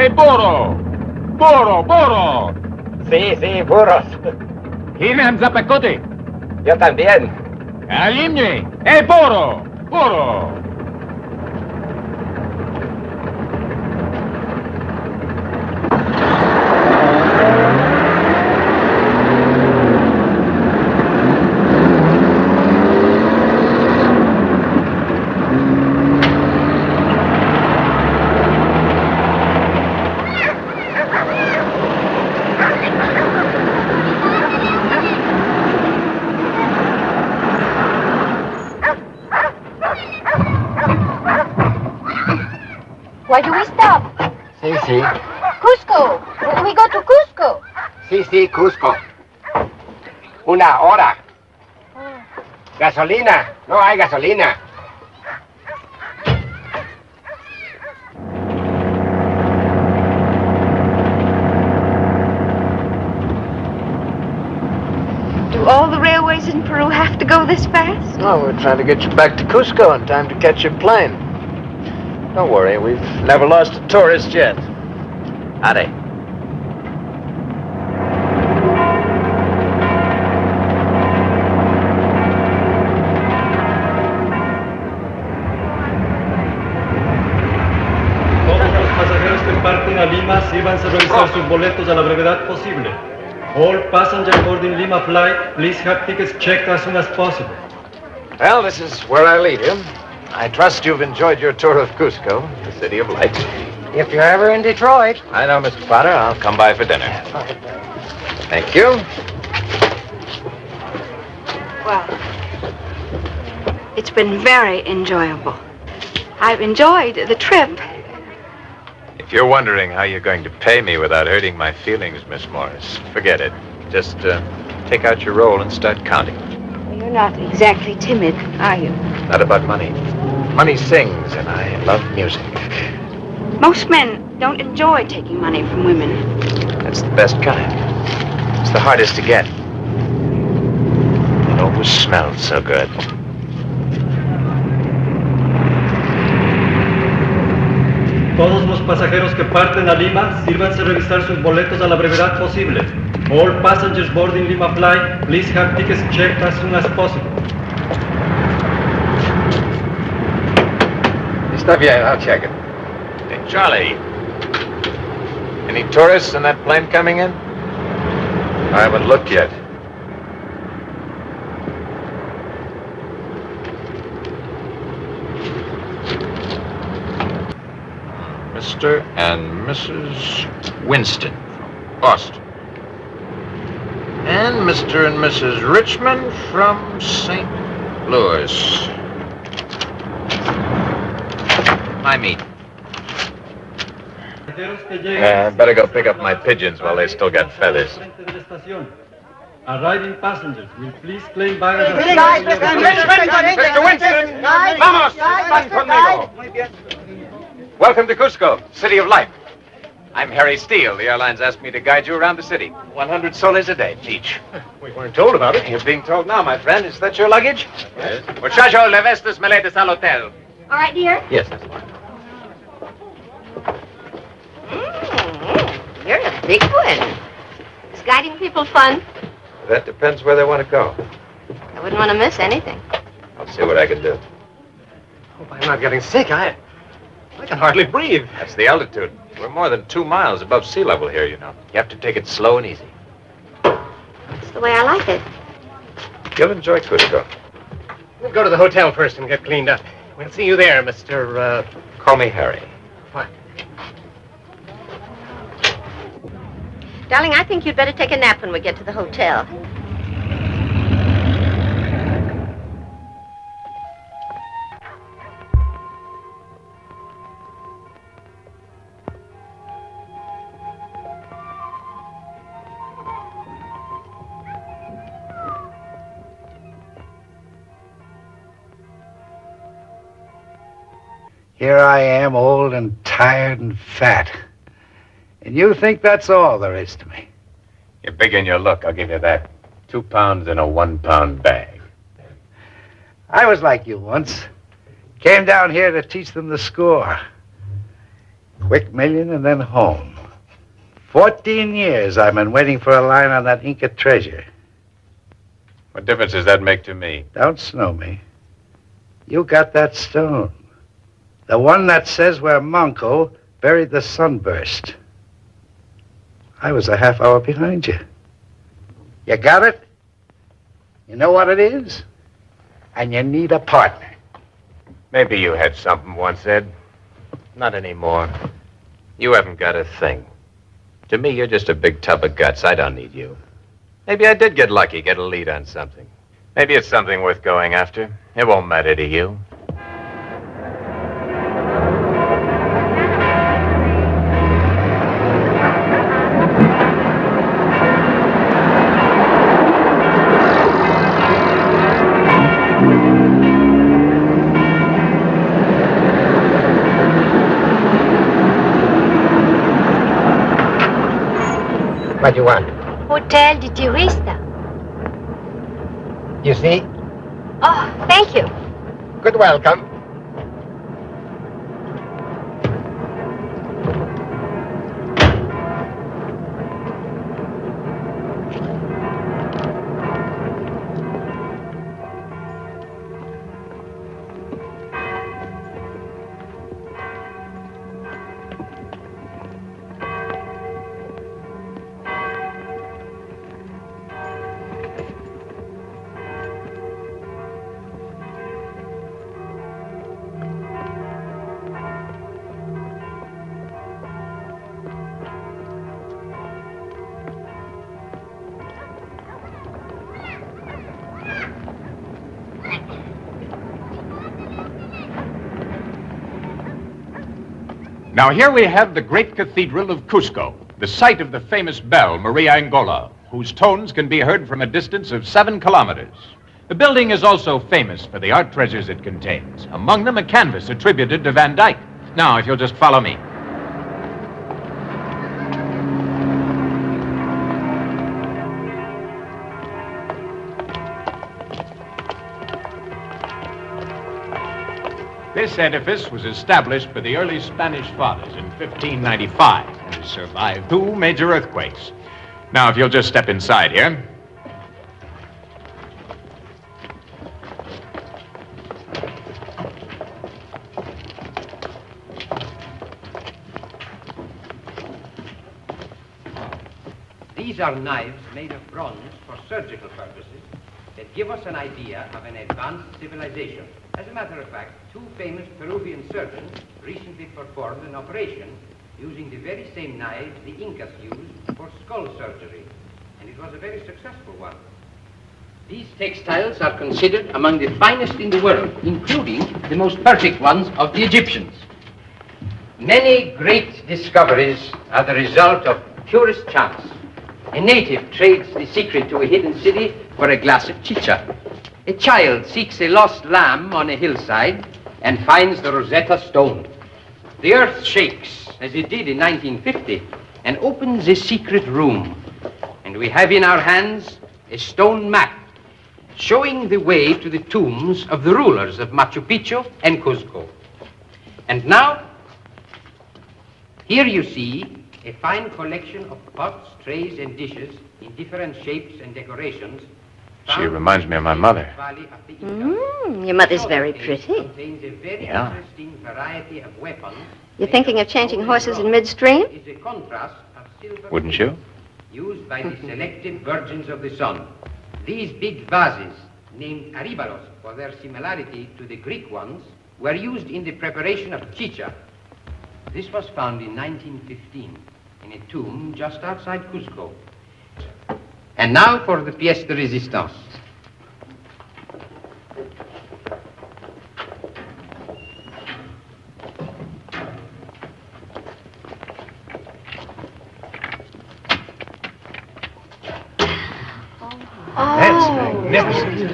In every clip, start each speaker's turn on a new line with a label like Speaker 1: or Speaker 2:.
Speaker 1: burro! Burro, burro!
Speaker 2: Sí, sí, burros.
Speaker 1: Hinam zapacote.
Speaker 2: Yo también.
Speaker 1: Alimne. Burro! Burro!
Speaker 3: Why do we stop?
Speaker 2: Sí, sí.
Speaker 3: Cusco. We go to Cusco.
Speaker 2: Sí, sí, Cusco. Una hora. Gasolina. No hay gasolina.
Speaker 3: Do all the railways in Peru have to go this fast?
Speaker 4: No, we're trying to get you back to Cusco in time to catch your plane. Don't worry, we've never lost a tourist yet. Howdy.
Speaker 5: Todos los pasajeros que parten a Lima, sírvanse a revisar sus boletos a la brevedad posible. All passengers boarding Lima flight, please have tickets checked as soon as possible.
Speaker 4: Well, this is where I leave you. I trust you've enjoyed your tour of Cusco, the city of lights.
Speaker 2: If you're ever in Detroit.
Speaker 4: I know, Mr. Potter. I'll come by for dinner. Thank you.
Speaker 3: Well, it's been very enjoyable. I've enjoyed the trip.
Speaker 4: If you're wondering how you're going to pay me without hurting my feelings, Miss Morris, forget it. Just take out your roll and start counting.
Speaker 3: You're not exactly timid, are you?
Speaker 4: Not about money. Money sings, and I love music.
Speaker 3: Most men don't enjoy taking money from women.
Speaker 4: That's the best kind. It's the hardest to get. It always smells so good.
Speaker 5: Todos los pasajeros que parten a Lima, sírvanse a revisar sus boletos a la brevedad posible. All passengers boarding Lima flight, please have tickets checked as soon as possible.
Speaker 4: Está bien, I'll check it. Hey, Charlie. Any tourists in that plane coming in? I haven't looked yet. Mr. and Mrs. Winston from Boston. And Mr. and Mrs. Richmond from St. Louis. I meet. Better go pick up my pigeons while they still got feathers.
Speaker 5: Arriving passengers will please claim baggage.
Speaker 4: Mr. Winston! Vamos! Van conmigo! Welcome to Cusco, City of Life. I'm Harry Steele. The airlines asked me to guide you around the city. 100 soles a day, each.
Speaker 1: We weren't told about it.
Speaker 4: You're being told now, my friend. Is that your luggage? Yes. Muchacho, le vestes maletas al hotel.
Speaker 3: All right, dear?
Speaker 4: Yes, that's fine.
Speaker 6: You're a big one. Is guiding people fun?
Speaker 4: That depends where they want to go.
Speaker 6: I wouldn't want to miss anything.
Speaker 4: I'll see what I can do.
Speaker 2: Hope I'm not getting sick. I can hardly breathe.
Speaker 4: That's the altitude. We're more than 2 miles above sea level here, you know. You have to take it slow and easy.
Speaker 6: That's the way I like it.
Speaker 4: You'll enjoy Cusco.
Speaker 2: We'll go to the hotel first and get cleaned up. We'll see you there, Mr.
Speaker 4: Call me Harry.
Speaker 2: What?
Speaker 6: Darling, I think you'd better take a nap when we get to the hotel.
Speaker 7: Here I am, old and tired and fat. And you think that's all there is to me?
Speaker 4: You're big in your look, I'll give you that. 2 pounds in a 1 pound bag.
Speaker 7: I was like you once. Came down here to teach them the score. Quick million and then home. 14 years I've been waiting for a line on that Inca treasure.
Speaker 4: What difference does that make to me?
Speaker 7: Don't snow me. You got that stone. The one that says where Manco buried the sunburst. I was a half hour behind you. You got it? You know what it is? And you need a partner.
Speaker 4: Maybe you had something once, Ed. Not anymore. You haven't got a thing. To me, you're just a big tub of guts. I don't need you. Maybe I did get lucky, get a lead on something. Maybe it's something worth going after. It won't matter to you.
Speaker 2: What do you want?
Speaker 6: Hotel de Turista.
Speaker 2: You see?
Speaker 6: Oh, thank you.
Speaker 2: Good welcome.
Speaker 1: Now here we have the great cathedral of Cusco, the site of the famous bell, Maria Angola, whose tones can be heard from a distance of 7 kilometers. The building is also famous for the art treasures it contains, among them a canvas attributed to Van Dyck. Now, if you'll just follow me. This edifice was established by the early Spanish fathers in 1595 and has survived 2 major earthquakes. Now, if you'll just step inside here.
Speaker 8: These are knives made of bronze for surgical purposes that give us an idea of an advanced civilization. As a matter of fact, 2 famous Peruvian surgeons recently performed an operation using the very same knives the Incas used for skull surgery, and it was a very successful one. These textiles are considered among the finest in the world, including the most perfect ones of the Egyptians. Many great discoveries are the result of purest chance. A native trades the secret to a hidden city for a glass of chicha. A child seeks a lost lamb on a hillside and finds the Rosetta Stone. The earth shakes, as it did in 1950, and opens a secret room. And we have in our hands a stone map showing the way to the tombs of the rulers of Machu Picchu and Cusco. And now, here you see a fine collection of pots, trays, and dishes in different shapes and decorations.
Speaker 4: She reminds me of my mother.
Speaker 6: Your mother's very pretty.
Speaker 4: Yeah.
Speaker 6: You're thinking of changing horses in midstream?
Speaker 4: Wouldn't you?
Speaker 8: Used by the selected virgins of the sun. These big vases, named aribalos for their similarity to the Greek ones, were used in the preparation of chicha. This was found in 1915 in a tomb just outside Cusco. And now for the pièce de résistance.
Speaker 2: That's magnificent.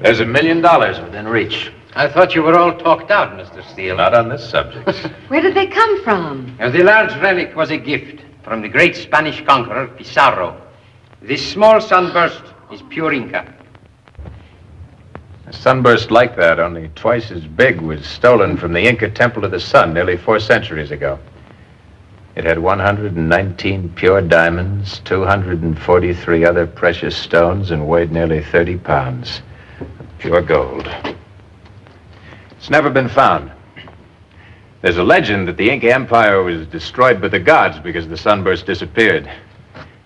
Speaker 4: There's $1 million within reach.
Speaker 8: I thought you were all talked out, Mr. Steele.
Speaker 4: Not on this subject.
Speaker 6: Where did they come from?
Speaker 8: The large relic was a gift from the great Spanish conqueror, Pizarro. This small sunburst is pure Inca.
Speaker 4: A sunburst like that, only twice as big, was stolen from the Inca Temple of the Sun nearly 4 centuries ago. It had 119 pure diamonds, 243 other precious stones, and weighed nearly 30 pounds. Pure gold. It's never been found. There's a legend that the Inca Empire was destroyed by the gods because the sunburst disappeared.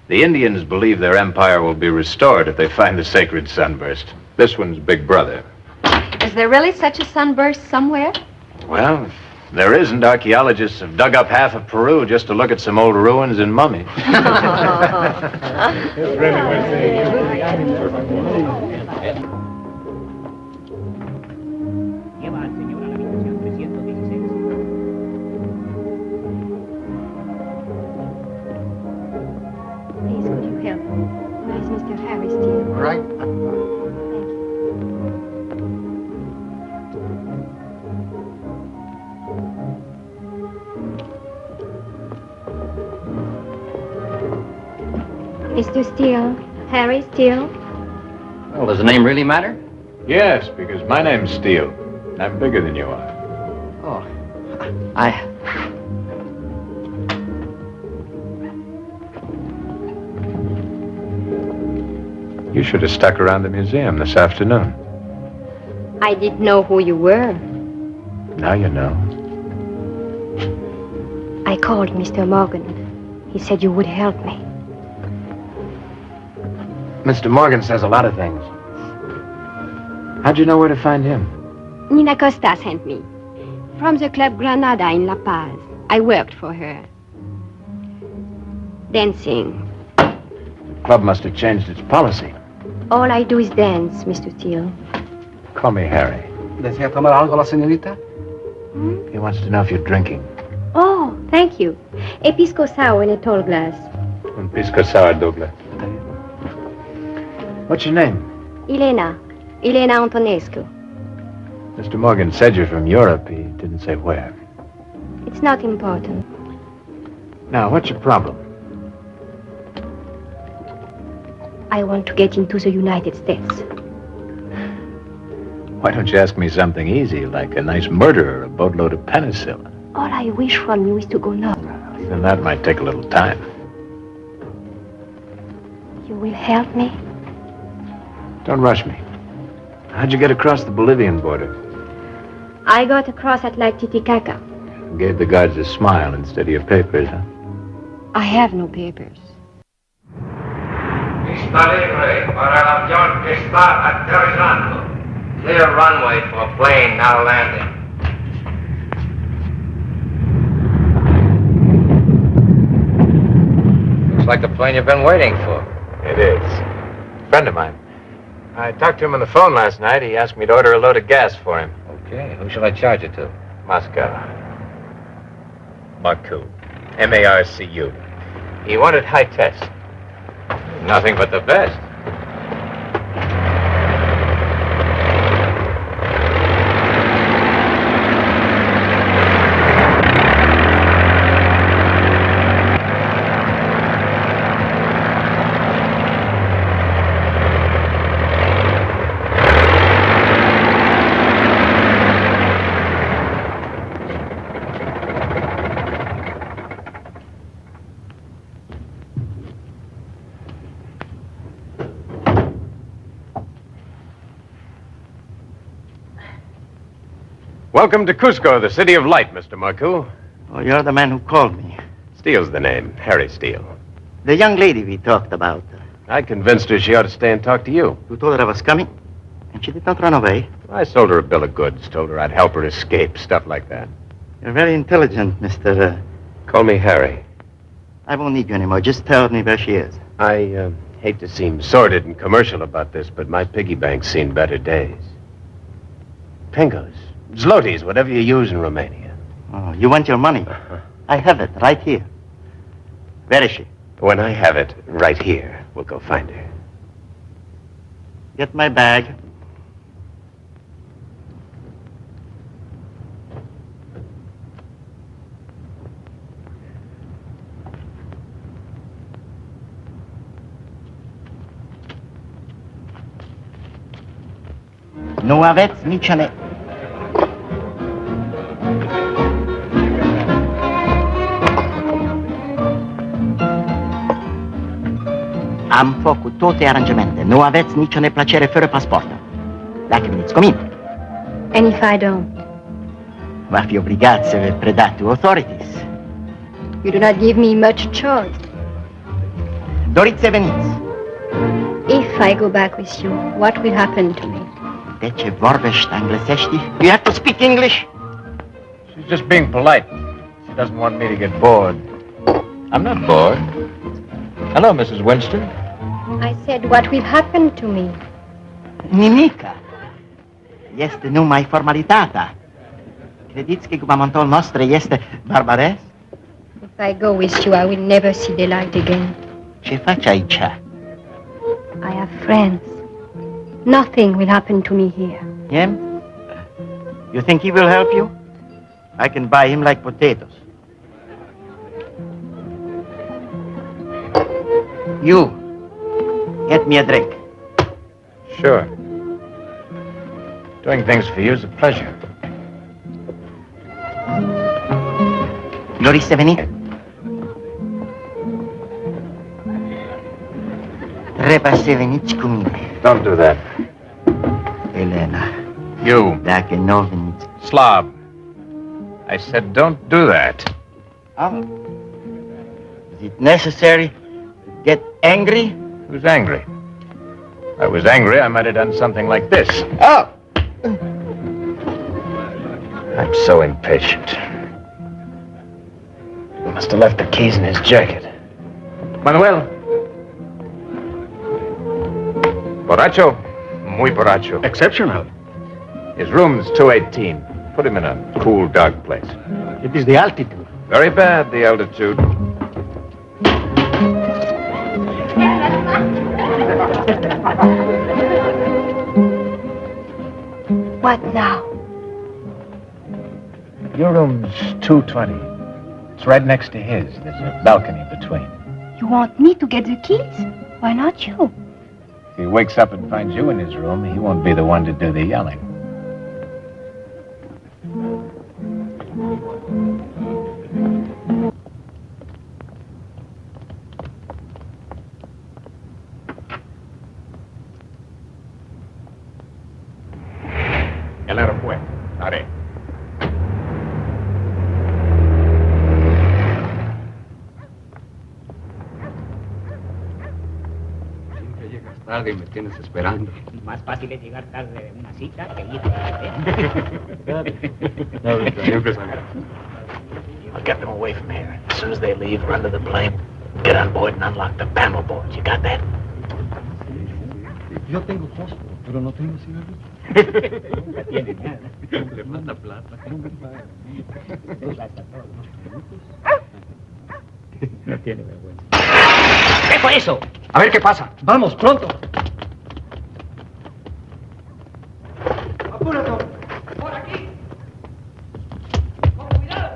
Speaker 4: The Indians believe their empire will be restored if they find the sacred sunburst. This one's big brother.
Speaker 6: Is there really such a sunburst somewhere?
Speaker 4: Well, if there isn't, archaeologists have dug up half of Peru just to look at some old ruins and mummies.
Speaker 2: It's really worth
Speaker 3: Please, could you help me? Where is Mr. Harris, dear?
Speaker 7: Right.
Speaker 3: Mr. Steele? Harry Steele?
Speaker 8: Well, does the name really matter?
Speaker 4: Yes, because my name's Steele. I'm bigger than you are.
Speaker 8: Oh,
Speaker 4: You should have stuck around the museum this afternoon.
Speaker 3: I didn't know who you were.
Speaker 4: Now you know.
Speaker 3: I called Mr. Morgan. He said you would help me.
Speaker 4: Mr. Morgan says a lot of things. How'd you know where to find him?
Speaker 3: Nina Costa sent me. From the Club Granada in La Paz. I worked for her. Dancing.
Speaker 4: The club must have changed its policy.
Speaker 3: All I do is dance, Mr. Steele.
Speaker 4: Call me Harry.
Speaker 7: ¿Desea tomar algo la señorita?
Speaker 4: He wants to know if you're drinking.
Speaker 3: Oh, thank you. A pisco sour in a tall glass.
Speaker 4: Un pisco sour, Douglas. What's your name?
Speaker 3: Elena Antonescu.
Speaker 4: Mr. Morgan said you're from Europe. He didn't say where.
Speaker 3: It's not important.
Speaker 4: Now, what's your problem?
Speaker 3: I want to get into the United States.
Speaker 4: Why don't you ask me something easy, like a nice murder or a boatload of penicillin?
Speaker 3: All I wish from you is to go north.
Speaker 4: Then that might take a little time.
Speaker 3: You will help me?
Speaker 4: Don't rush me. How'd you get across the Bolivian border?
Speaker 3: I got across at Lake Titicaca.
Speaker 4: Gave the guards a smile instead of your papers, huh?
Speaker 3: I have no papers.
Speaker 9: Está libre para el avión que está aterrizando. Clear runway for plane now landing.
Speaker 4: Looks like the plane you've been waiting for. It is. A friend of mine. I talked to him on the phone last night. He asked me to order a load of gas for him.
Speaker 8: okay. Who shall I charge it to?
Speaker 4: Moscow. Marcu. M-A-R-C-U. He wanted high test. Nothing but the best. Welcome to Cusco, the city of light, Mr. Marcu.
Speaker 10: Oh, you're the man who called me.
Speaker 4: Steele's the name, Harry Steele.
Speaker 10: The young lady we talked about.
Speaker 4: I convinced her she ought to stay and talk to you.
Speaker 10: You told her I was coming, and she did not run away.
Speaker 4: I sold her a bill of goods, told her I'd help her escape, stuff like that.
Speaker 10: You're very intelligent, Mr.
Speaker 4: Call me Harry.
Speaker 10: I won't need you anymore. Just tell me where she is.
Speaker 4: I hate to seem sordid and commercial about this, but my piggy bank's seen better days. Pingos, zlotys, whatever you use in Romania.
Speaker 10: Oh, you want your money? I have it right here. Where is she?
Speaker 4: When I have it right here, we'll go find her.
Speaker 10: Get my bag. No aveți nicio ne... Am făcut toate aranjamente. Nu aveți nicio neplăcere fără pasport. Dacă veniți cu mine.
Speaker 3: And if I don't?
Speaker 10: Va fi obligat să vă predați to authorities.
Speaker 3: You do not give me much choice.
Speaker 10: Doriți să veniți.
Speaker 3: If I go back with you, what will happen to me?
Speaker 10: De ce vorbești englesești? You have to speak English.
Speaker 4: She's just being polite. She doesn't want me to get bored. I'm not bored. Hello, Mrs. Winston.
Speaker 3: I said, what will happen to me?
Speaker 10: Nimica. Este numai formalitatea. Credeți că guvernamentul nostru este barbaresc?
Speaker 3: If I go with you, I will never see the light again.
Speaker 10: Ce faci aici?
Speaker 3: I have friends. Nothing will happen to me here.
Speaker 10: Him? You think he will help you? I can buy him like potatoes. You, get me a drink.
Speaker 4: Sure. Doing things for you is a pleasure.
Speaker 10: Doriți să veniți? Trebuie să veniți cu mine.
Speaker 4: Don't do that.
Speaker 10: Elena.
Speaker 4: You.
Speaker 10: Dacă nu veniți...
Speaker 4: Slob. I said don't do that.
Speaker 10: Oh. Is it necessary to get angry?
Speaker 4: Who's angry? If I was angry, I might have done something like this.
Speaker 10: Oh!
Speaker 4: I'm so impatient. He must have left the keys in his jacket. Manuel. Borracho? Muy borracho.
Speaker 2: Exceptional.
Speaker 4: His room's 218. Put him in a cool, dark place.
Speaker 2: It is the altitude.
Speaker 4: Very bad, the altitude.
Speaker 3: What now?
Speaker 4: Your room's 220. It's right next to his. There's a balcony between.
Speaker 3: You want me to get the keys? Why not you?
Speaker 4: If he wakes up and finds you in his room, he won't be the one to do the yelling. El aeropuerto. Haré.
Speaker 2: Tarde y me tienes esperando.
Speaker 11: Más fácil es llegar tarde de una cita que ir.
Speaker 2: I'll get them away from here. As soon as they leave, run to the plane, get on board and unlock the panel boards. You got that?
Speaker 5: Yo tengo fósforo, pero no tengo cigarrillo.
Speaker 11: Nunca tiene nada.
Speaker 5: Le manda plata.
Speaker 11: No tiene vergüenza. ¿Qué fue eso?
Speaker 2: A ver qué pasa.
Speaker 5: Vamos, pronto.
Speaker 2: ¡Apúrate!
Speaker 11: ¡Por aquí! ¡Con cuidado!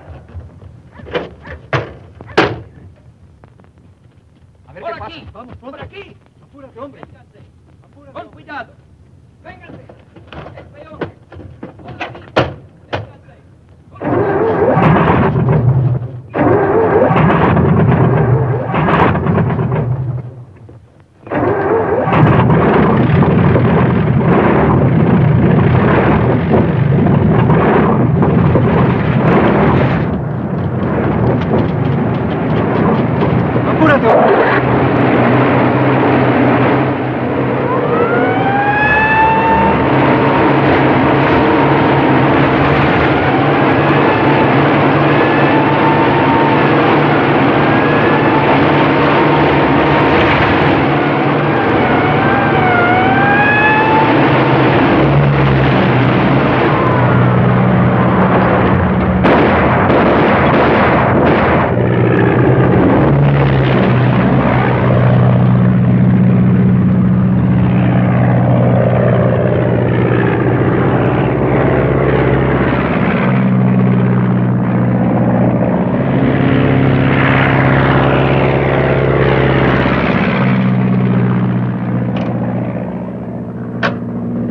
Speaker 2: A ver
Speaker 11: ¡Por
Speaker 2: qué pasa.
Speaker 11: aquí!
Speaker 5: Vamos, pronto.
Speaker 11: ¡Por aquí!
Speaker 5: Apúrate, hombre.
Speaker 11: Vénganse.
Speaker 5: Apúrate.
Speaker 11: ¡Con cuidado! ¡Vénganse! ¡Es peor! ¡Por aquí! ¡Vénganse! ¡Con cuidado!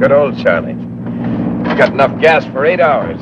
Speaker 4: Good old Charlie. Got enough gas for 8 hours.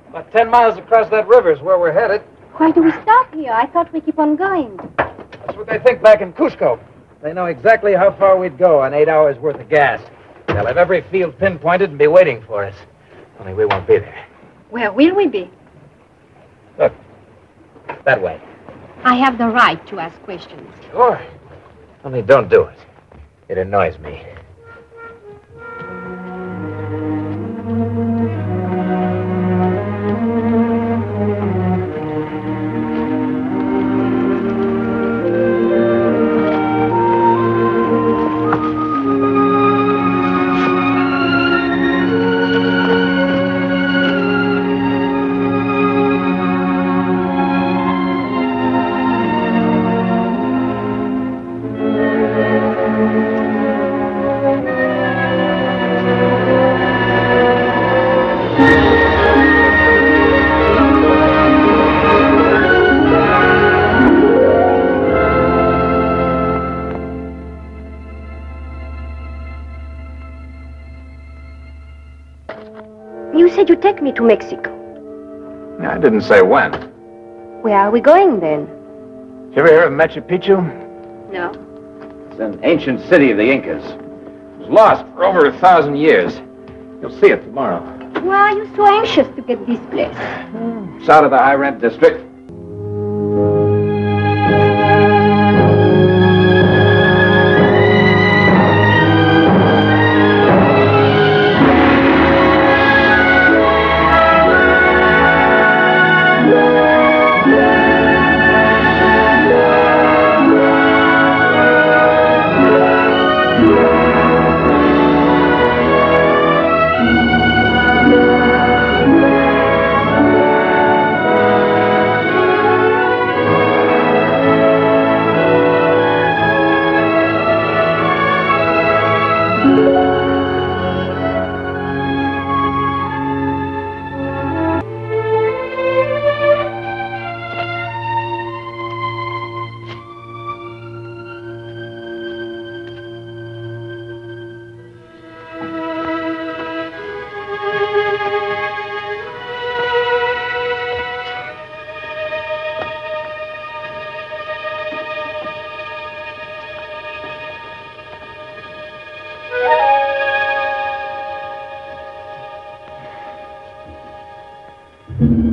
Speaker 4: About 10 miles across that river is where we're headed.
Speaker 3: Why do we stop here? I thought we keep on going.
Speaker 4: That's what they think back in Cusco. They know exactly how far we'd go on 8 hours worth of gas. They'll have every field pinpointed and be waiting for us. Only we won't be there.
Speaker 3: Where will we be?
Speaker 4: Look, that way.
Speaker 3: I have the right to ask questions.
Speaker 4: Sure. Only don't do it. It annoys me.
Speaker 3: You said you'd take me to Mexico.
Speaker 4: I didn't say when.
Speaker 3: Where are we going then?
Speaker 4: You ever hear of Machu Picchu?
Speaker 3: No.
Speaker 4: It's an ancient city of the Incas. It was lost for over 1,000 years. You'll see it tomorrow.
Speaker 3: Why are you so anxious to get this place?
Speaker 4: It's out of the high-rent district.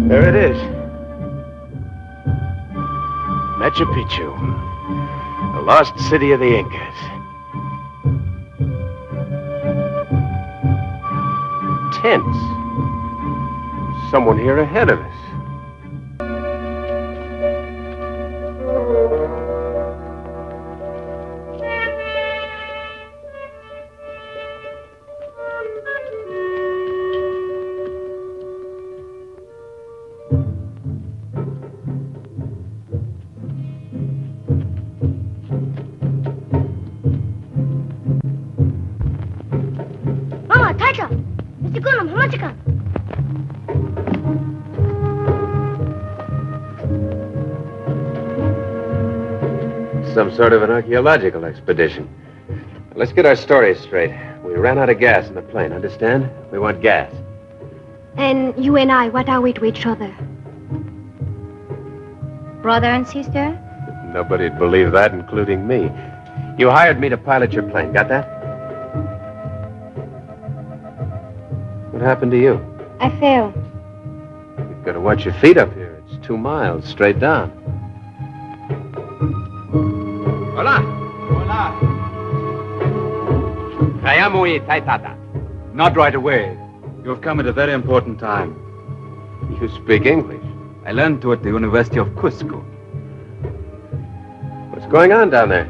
Speaker 4: There it is. Machu Picchu, the lost city of the Incas. Tents. Someone here ahead of us. Some sort of an archaeological expedition. Let's get our stories straight. We ran out of gas in the plane, understand? We want gas.
Speaker 3: And you and I, what are we to each other? Brother and sister?
Speaker 4: Nobody'd believe that, including me. You hired me to pilot your plane, got that? What happened to you?
Speaker 3: I fell.
Speaker 4: You've got to watch your feet up here. It's 2 miles straight down. Hola. Hola. Kayamui Taitata.
Speaker 12: Not right away. You have come at a very important time.
Speaker 4: You speak English.
Speaker 12: I learned to at the University of Cusco.
Speaker 4: What's going on down there?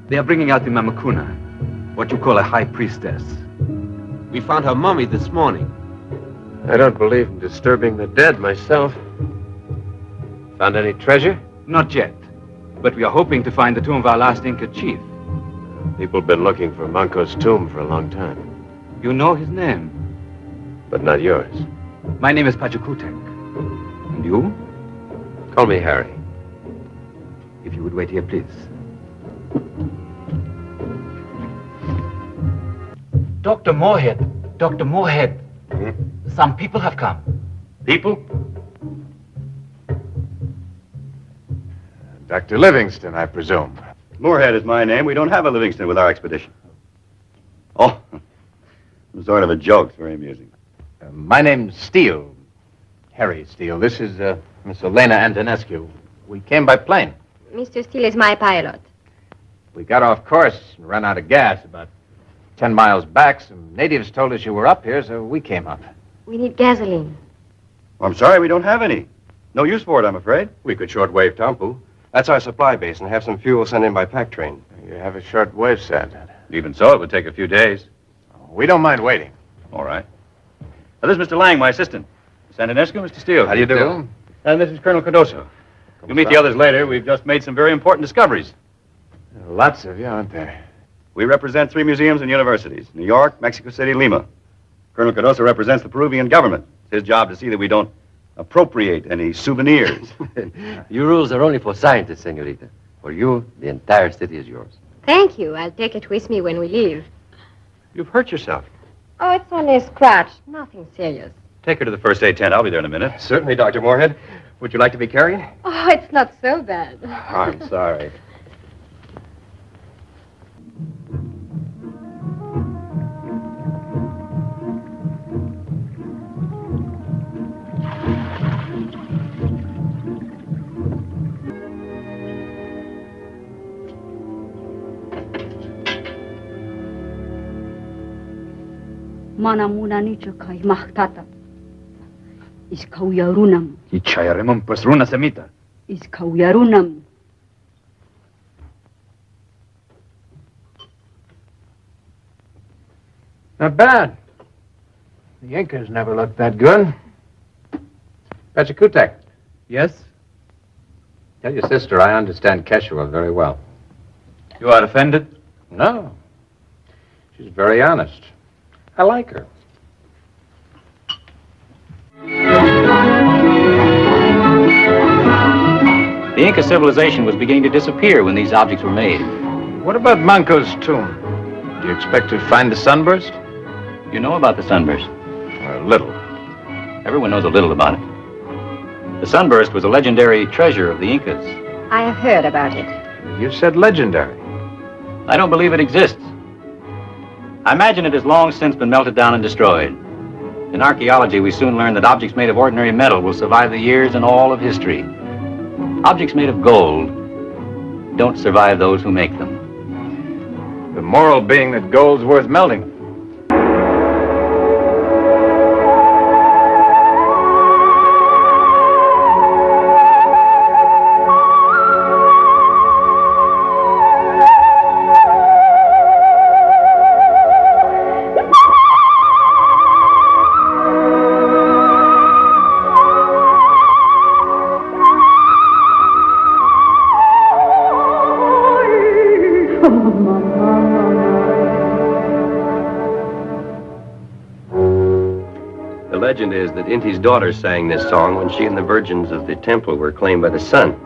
Speaker 12: They are bringing out the Mamakuna. What you call a high priestess.
Speaker 13: We found her mummy this morning.
Speaker 14: I don't believe in disturbing the dead myself. Found any treasure?
Speaker 12: Not yet. But we are hoping to find the tomb of our last Inca chief.
Speaker 14: People have been looking for Manco's tomb for a long time.
Speaker 12: You know his name?
Speaker 14: But not yours.
Speaker 12: My name is Pachacutec. And you?
Speaker 14: Call me Harry.
Speaker 12: If you would wait here, please.
Speaker 2: Dr. Moorhead. Dr. Moorhead. Some people have come.
Speaker 4: People? Dr. Livingston, I presume.
Speaker 15: Moorhead is my name. We don't have a Livingston with our expedition. Oh, sort of a joke. It's very amusing.
Speaker 4: My name's Steele. Harry Steele. This is Miss Elena Antonescu. We came by plane.
Speaker 6: Mr. Steele is my pilot.
Speaker 4: We got off course and ran out of gas about 10 miles back. Some natives told us you were up here, so we came up.
Speaker 6: We need gasoline.
Speaker 15: Well, I'm sorry we don't have any. No use for it, I'm afraid.
Speaker 14: We could shortwave Tampu. That's our supply base, and have some fuel sent in by pack train.
Speaker 4: You have a short wave set.
Speaker 15: Even so, it would take a few days.
Speaker 4: We don't mind waiting.
Speaker 15: All right. Now, this is Mr. Lang, my assistant. Miss Antonescu, Mr. Steele.
Speaker 4: How do you do?
Speaker 15: And this is Colonel Cardoso. You'll meet the others later. We've just made some very important discoveries.
Speaker 4: Lots of you, aren't there?
Speaker 15: We represent 3 museums and universities. New York, Mexico City, Lima. Colonel Cardoso represents the Peruvian government. It's his job to see that we don't appropriate any souvenirs.
Speaker 14: Your rules are only for scientists, senorita. For you, the entire city is yours.
Speaker 6: Thank you. I'll take it with me when we leave.
Speaker 14: You've hurt yourself.
Speaker 6: Oh, it's only a scratch. Nothing serious.
Speaker 15: Take her to the first aid tent. I'll be there in a minute.
Speaker 14: Certainly, Dr. Moorhead. Would you like to be carried?
Speaker 6: Oh, it's not so bad.
Speaker 14: I'm sorry.
Speaker 16: Mana muna nicho kai mahtata. Is kauyarunam.
Speaker 12: Ichayaremon pues runa semita.
Speaker 16: Is kauyarunam.
Speaker 4: Not bad. The Incas never looked that good. Pachacutec.
Speaker 12: Yes?
Speaker 4: Tell your sister I understand Quechua very well.
Speaker 12: You are offended?
Speaker 4: No. She's very honest. I like her.
Speaker 17: The Inca civilization was beginning to disappear when these objects were made.
Speaker 4: What about Manco's tomb? Do you expect to find the sunburst?
Speaker 17: You know about the sunburst?
Speaker 4: A little.
Speaker 17: Everyone knows a little about it. The sunburst was a legendary treasure of the Incas.
Speaker 6: I have heard about it.
Speaker 4: You said legendary.
Speaker 17: I don't believe it exists. I imagine it has long since been melted down and destroyed. In archaeology, we soon learn that objects made of ordinary metal will survive the years and all of history. Objects made of gold don't survive those who make them.
Speaker 4: The moral being that gold's worth melting.
Speaker 14: The legend is that Inti's daughter sang this song when she and the virgins of the temple were claimed by the sun.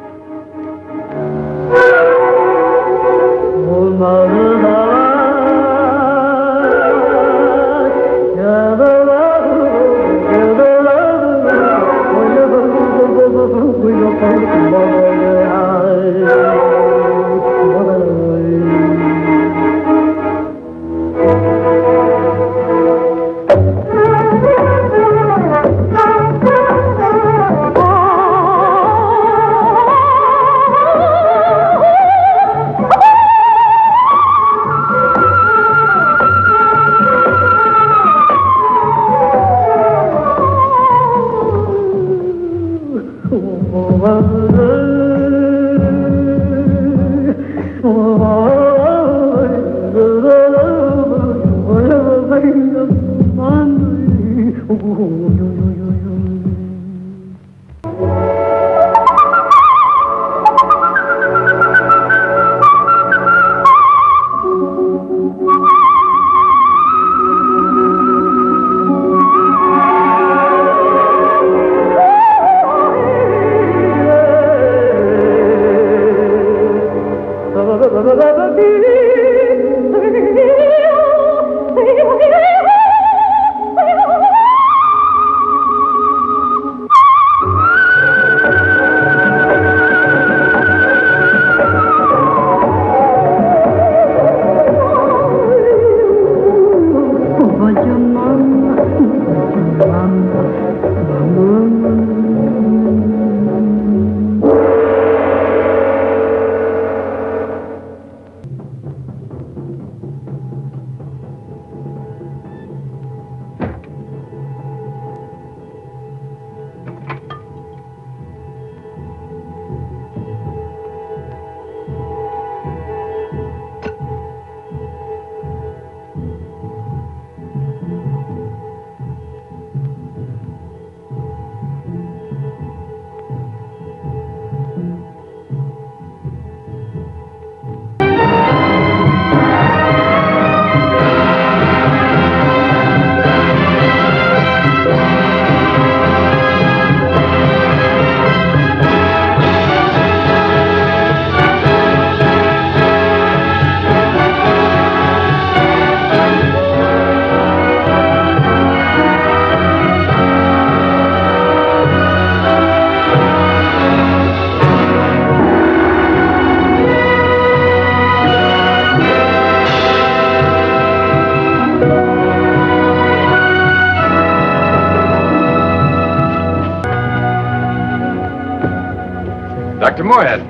Speaker 4: Dr. Moorhead.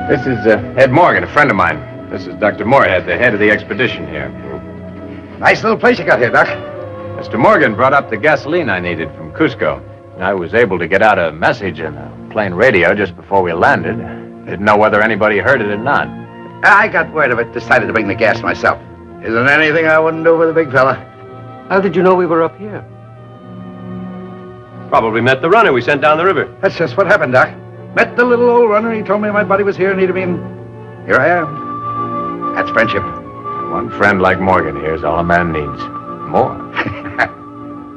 Speaker 4: This is Ed Morgan, a friend of mine. This is Dr. Moorhead, the head of the expedition here.
Speaker 7: Nice little place you got here, Doc.
Speaker 4: Mr. Morgan brought up the gasoline I needed from Cusco. I was able to get out a message in a plane radio just before we landed. Didn't know whether anybody heard it or not.
Speaker 7: I got word of it, decided to bring the gas myself. Isn't anything I wouldn't do for the big fella.
Speaker 14: How did you know we were up here? Probably met the runner we sent down the river.
Speaker 7: That's just what happened, Doc. Met the little old runner. He told me my buddy was here and needed me, and here I am. That's friendship.
Speaker 4: One friend like Morgan here is all a man needs. More.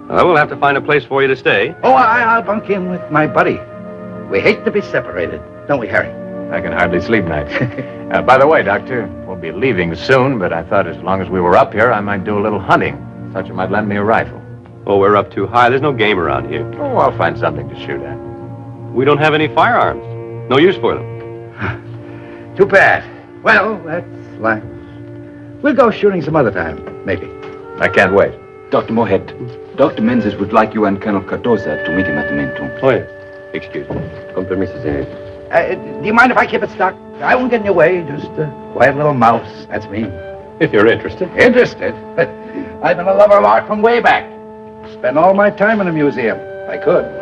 Speaker 14: Well, we'll have to find a place for you to stay.
Speaker 7: Oh, I'll bunk in with my buddy. We hate to be separated, don't we, Harry?
Speaker 4: I can hardly sleep nights. By the way, Doctor, we'll be leaving soon, but I thought as long as we were up here, I might do a little hunting. Thought you might lend me a rifle.
Speaker 14: Oh, we're up too high. There's no game around here.
Speaker 4: Oh, I'll find something to shoot at.
Speaker 14: We don't have any firearms. No use for them.
Speaker 7: Too bad. Well, that's life. We'll go shooting some other time, maybe.
Speaker 4: I can't wait.
Speaker 12: Dr. Moorhead, Dr. Menzies would like you and Colonel Cardoza to meet him at the main tomb.
Speaker 14: Oh, yes. Excuse me. Con permiso, senor.
Speaker 7: Do you mind if I keep it stuck? I won't get in your way. Just a quiet little mouse. That's me.
Speaker 14: If you're interested.
Speaker 7: Interested? I've been a lover of art from way back. Spend all my time in a museum, if I could.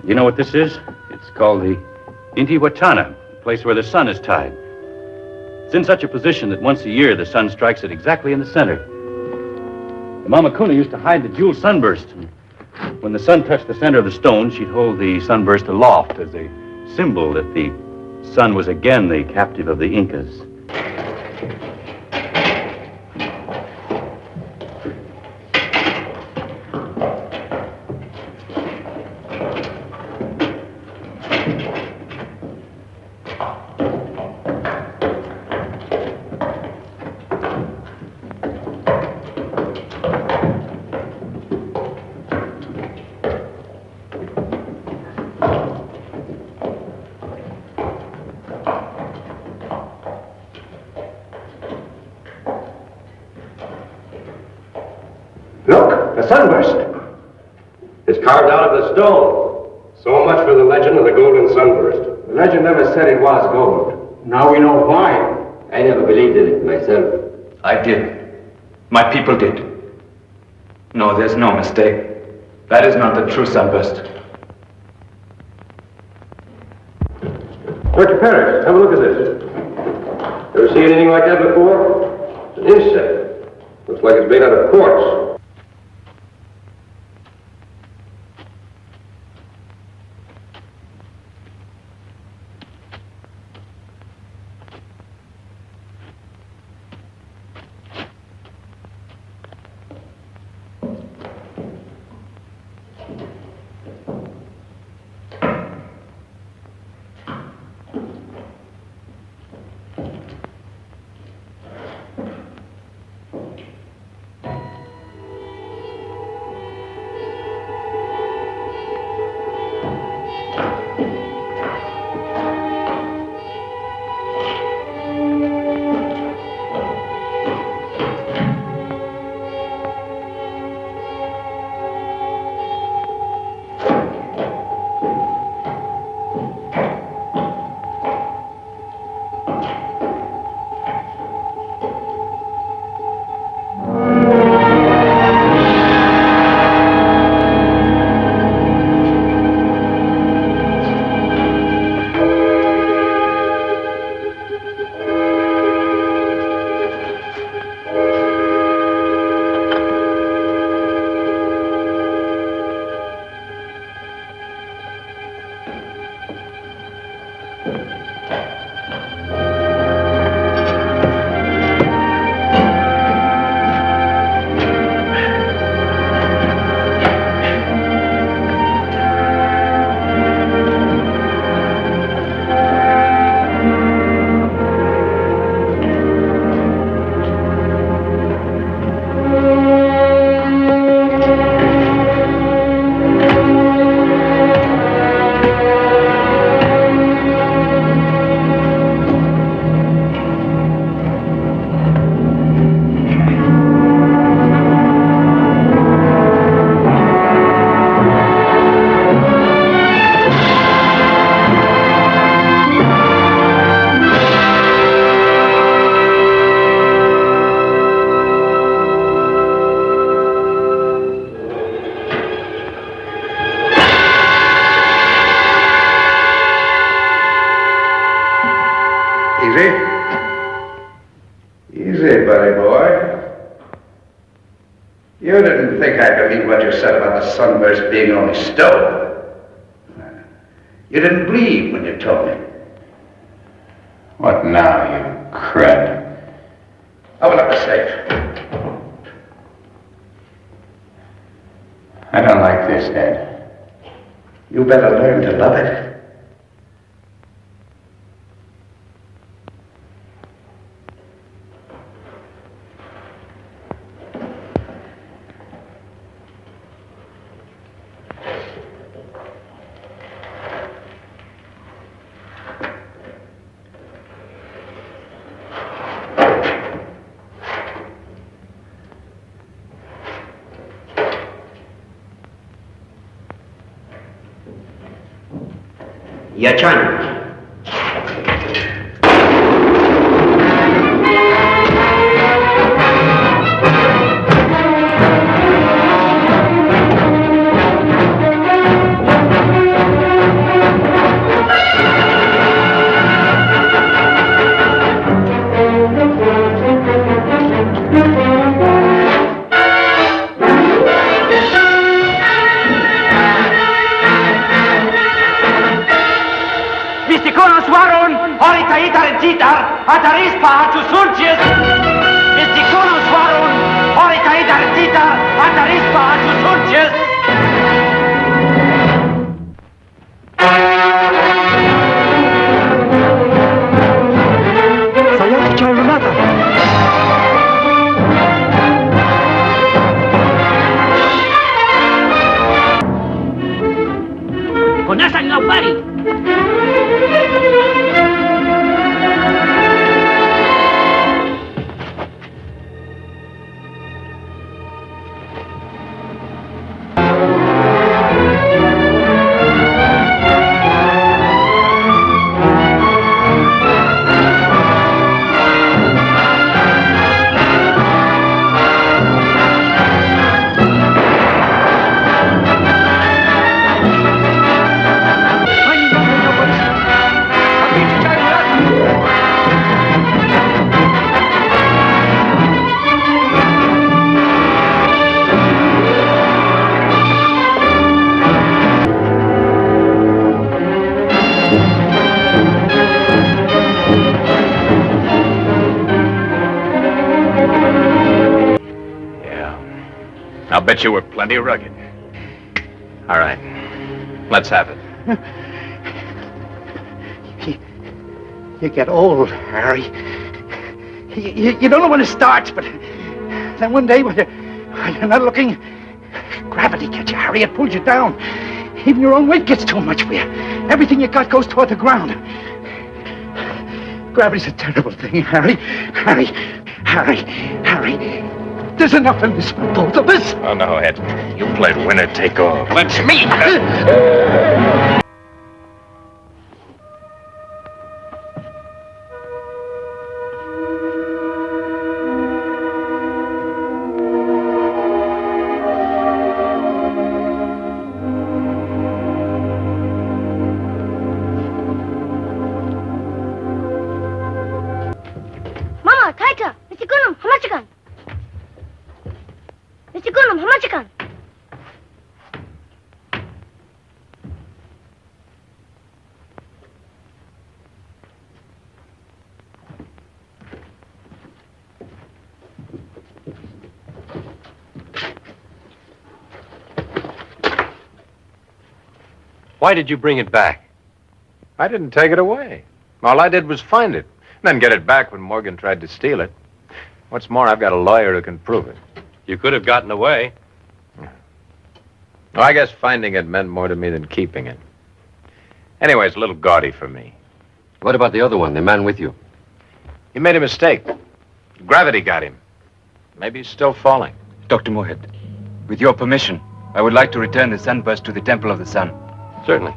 Speaker 17: You know what this is? It's called the Intihuatana, the place where the sun is tied. It's in such a position that once a year the sun strikes it exactly in the center. The Mama Kuna used to hide the jewel sunburst. And when the sun touched the center of the stone, she'd hold the sunburst aloft as a symbol that the sun was again the captive of the Incas.
Speaker 18: Look, the sunburst. It's carved out of the stone. So much for the legend of the golden sunburst. The legend never said it was gold. Now we know why.
Speaker 14: I never believed in it myself.
Speaker 12: I did. My people did. No, there's no mistake. That is not the true sunburst.
Speaker 18: Dr. Parrish, have a look at this. Ever see anything like that before? It's an insect. Looks like it's made out of quartz.
Speaker 7: Easy, buddy boy. You didn't think I believed what you said about the sunburst being only stone. You didn't believe when you told me.
Speaker 1: What now, you crud?
Speaker 7: Open up the safe. like this, Dad. You better learn to love it.
Speaker 10: Yachan.
Speaker 1: I'll bet you were plenty rugged. All right, let's have it.
Speaker 7: You get old, Harry. You don't know when it starts, but then one day when you're not looking, gravity gets you, Harry. It pulls you down. Even your own weight gets too much for you. Everything you got goes toward the ground. Gravity's a terrible thing, Harry. Harry. There's enough in this for both of us.
Speaker 1: Oh, no, Ed. You played winner take all. Let's meet.
Speaker 19: Mama, Taita, Mr. Gunam, Hamachikan. Mr. Gunam, Hamachikan.
Speaker 4: Why did you bring it back?
Speaker 1: I didn't take it away. All I did was find it, then get it back when Morgan tried to steal it. What's more, I've got a lawyer who can prove it.
Speaker 4: You could have gotten away.
Speaker 1: Well, I guess finding it meant more to me than keeping it. Anyway, it's a little gaudy for me.
Speaker 14: What about the other one, the man with you?
Speaker 1: He made a mistake. Gravity got him. Maybe he's still falling.
Speaker 12: Dr. Moorhead, with your permission, I would like to return the sunburst to the Temple of the Sun.
Speaker 14: Certainly.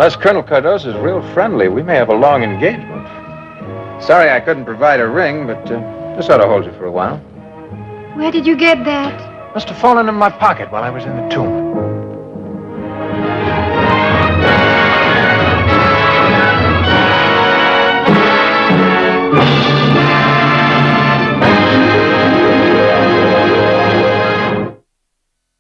Speaker 4: Unless Colonel Cardozo's real friendly, we may have a long engagement. Sorry I couldn't provide a ring, but this ought to hold you for a while.
Speaker 3: Where did you get that?
Speaker 4: Must have fallen in my pocket while I was in the tomb.